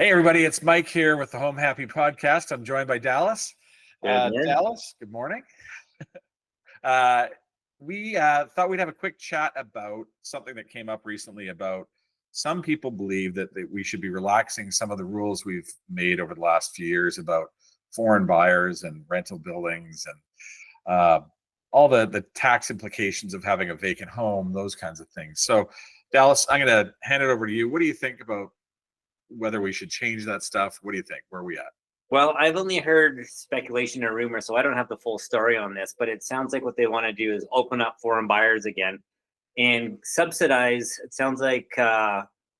Hey, everybody, it's Mike here with the HomeHappy Podcast. I'm joined by Dallas. Good morning. Dallas, good morning. We thought we'd have a quick chat about something that came up recently about some people believe that we should be relaxing some of the rules we've made over the last few years about foreign buyers and rental buildings and all the tax implications of having a vacant home, those kinds of things. So, Dallas, I'm going to hand it over to you. What do you think about whether we should change that stuff? What do you think? Where are we at? Well, I've only heard speculation or rumor, so I don't have the full story on this, but it sounds like what they want to do is open up foreign buyers again and subsidize. It sounds like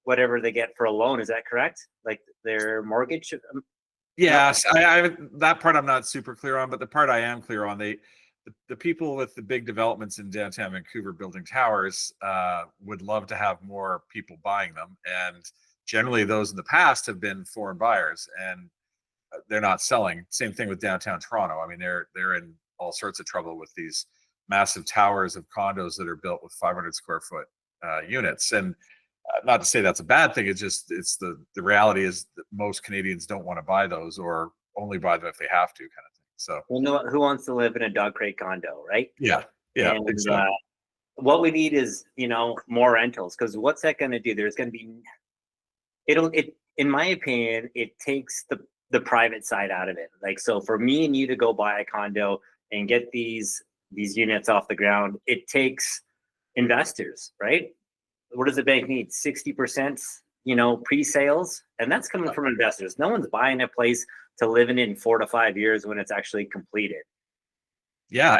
whatever they get for a loan. Is that correct? Like their mortgage? Yes, I that part I'm not super clear on, but the part I am clear on, the people with the big developments in downtown Vancouver building towers would love to have more people buying them, and generally those in the past have been foreign buyers, and they're not selling. Same thing with downtown Toronto. I mean, they're in all sorts of trouble with these massive towers of condos that are built with 500 square foot units. And not to say that's a bad thing. It's the reality is that most Canadians don't want to buy those, or only buy them if they have to, kind of thing. So, well, who wants to live in a dog crate condo, right? Yeah, and, exactly. What we need is more rentals, because what's that going to do? There's going to be in my opinion, it takes the private side out of it. Like, so for me and you to go buy a condo and get these units off the ground, it takes investors, right? What does the bank need? 60%, pre-sales, and that's coming from investors. No one's buying a place to live in 4 to 5 years when it's actually completed. Yeah,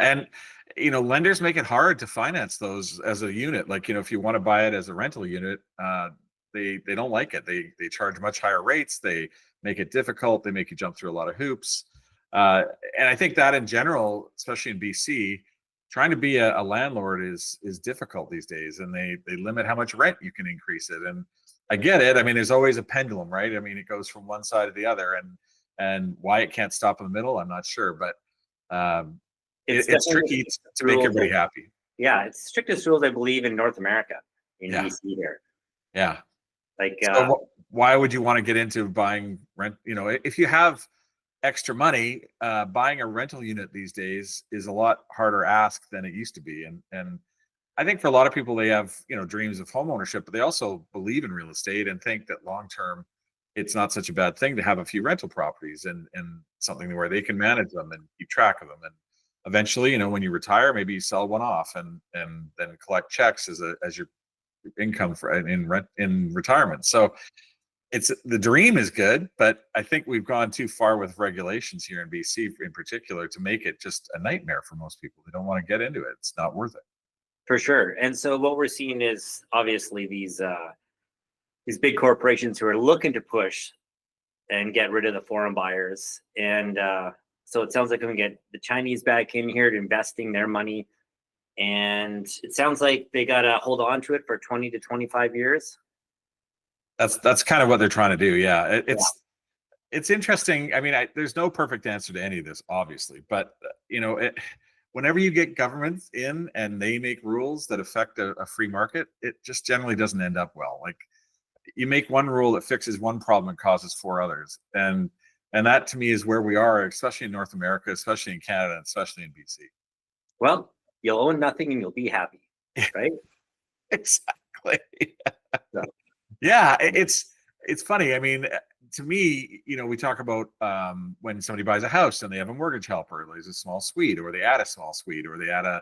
and lenders make it hard to finance those as a unit. Like, if you want to buy it as a rental unit, they don't like it. They charge much higher rates. They make it difficult. They make you jump through a lot of hoops. And I think that in general, especially in BC, trying to be a landlord is difficult these days, and they limit how much rent you can increase it. And I get it. I mean, there's always a pendulum, right? I mean, it goes from one side to the other, and why it can't stop in the middle, I'm not sure, but it's tricky to make everybody happy. Yeah, it's the strictest rules, I believe, in North America, in BC here. Yeah. Like, so why would you want to get into buying rent? If you have extra money, buying a rental unit these days is a lot harder ask than it used to be. And I think for a lot of people, they have, dreams of home ownership, but they also believe in real estate and think that long-term, it's not such a bad thing to have a few rental properties and something where they can manage them and keep track of them. And eventually, when you retire, maybe you sell one off and then collect checks as your income in retirement. So the dream is good, but I think we've gone too far with regulations here in BC in particular to make it just a nightmare for most people. They don't want to get into it. It's not worth it. For sure. And so what we're seeing is obviously these big corporations who are looking to push and get rid of the foreign buyers. And so it sounds like we can get the Chinese back in here to investing their money. And it sounds like they got to hold on to it for 20 to 25 years. That's kind of what they're trying to do. Yeah. It's interesting. I mean, there's no perfect answer to any of this, obviously, but whenever you get governments in and they make rules that affect a free market, it just generally doesn't end up well. Like, you make one rule that fixes one problem and causes 4 others. And that to me is where we are, especially in North America, especially in Canada, and especially in BC. Well, you'll own nothing and you'll be happy, right? Exactly. Yeah, it's funny. I mean, to me, we talk about when somebody buys a house and they have a mortgage helper, there's a small suite, or they add a small suite, or they add a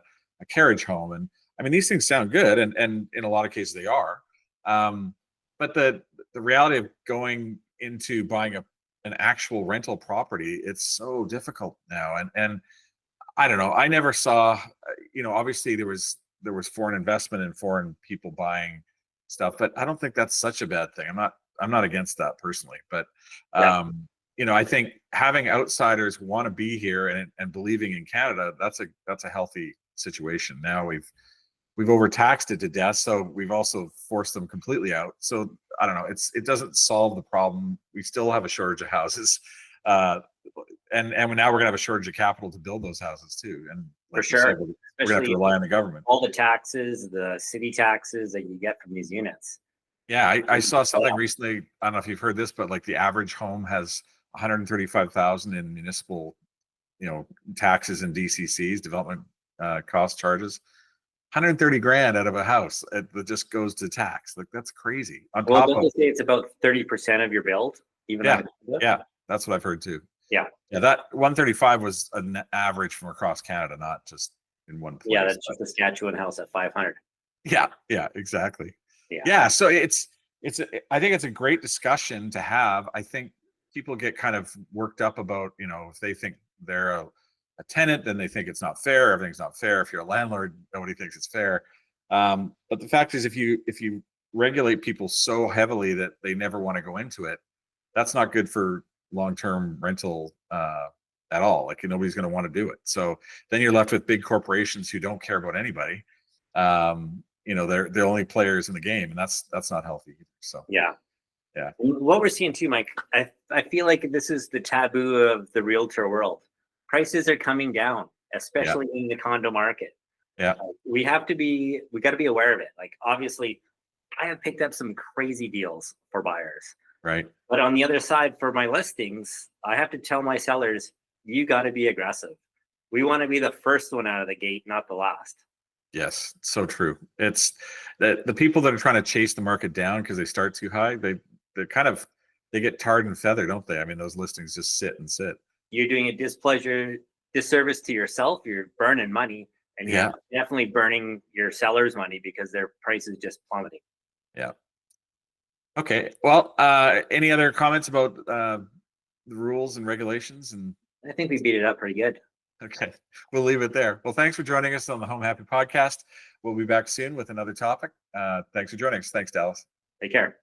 carriage home. And I mean, these things sound good, and in a lot of cases they are. But the reality of going into buying an actual rental property, it's so difficult now. And I don't know. I never saw, obviously there was foreign investment and foreign people buying stuff, but I don't think that's such a bad thing. I'm not against that personally, but I think having outsiders want to be here and believing in Canada, that's a healthy situation. Now we've overtaxed it to death, so we've also forced them completely out. So I don't know. It doesn't solve the problem. We still have a shortage of houses, and now we're gonna have a shortage of capital to build those houses too. And like for sure, said, we're gonna have to rely on the government. All the taxes, the city taxes that you get from these units. Yeah, I saw something recently. I don't know if you've heard this, but like the average home has 135,000 in municipal, taxes and DCCs, development cost charges. 130 grand out of a house that just goes to tax. Like that's crazy. On Well, top don't of they say it's about 30% of your build, even yeah, on yeah, that's what I've heard too. Yeah. Yeah, that 135 was an average from across Canada, not just in one place. Yeah, that's just a Saskatchewan house at 500. Yeah, exactly. Yeah. Yeah, so I think it's a great discussion to have. I think people get kind of worked up about, if they think they're a tenant, then they think it's not fair. Everything's not fair. If you're a landlord, nobody thinks it's fair. But the fact is, if you regulate people so heavily that they never want to go into it, that's not good for long-term rental at all. Like nobody's going to want to do it. So then you're left with big corporations who don't care about anybody. They're the only players in the game, and that's not healthy either. So yeah. Yeah. What we're seeing too, Mike, I feel like this is the taboo of the realtor world. Prices are coming down, especially in the condo market. Yeah. We got to be aware of it. Like obviously I have picked up some crazy deals for buyers. Right. But on the other side, for my listings, I have to tell my sellers, you got to be aggressive. We want to be the first one out of the gate, not the last. Yes, so true. It's the people that are trying to chase the market down because they start too high, they get tarred and feathered, don't they? I mean, those listings just sit and sit. You're doing a disservice to yourself. You're burning money, and you're definitely burning your sellers' money because their price is just plummeting. Yeah. Okay. Well, any other comments about the rules and regulations? And I think we beat it up pretty good. Okay, we'll leave it there. Well, thanks for joining us on the HomeHappy Podcast. We'll be back soon with another topic. Thanks for joining us. Thanks, Dallas. Take care.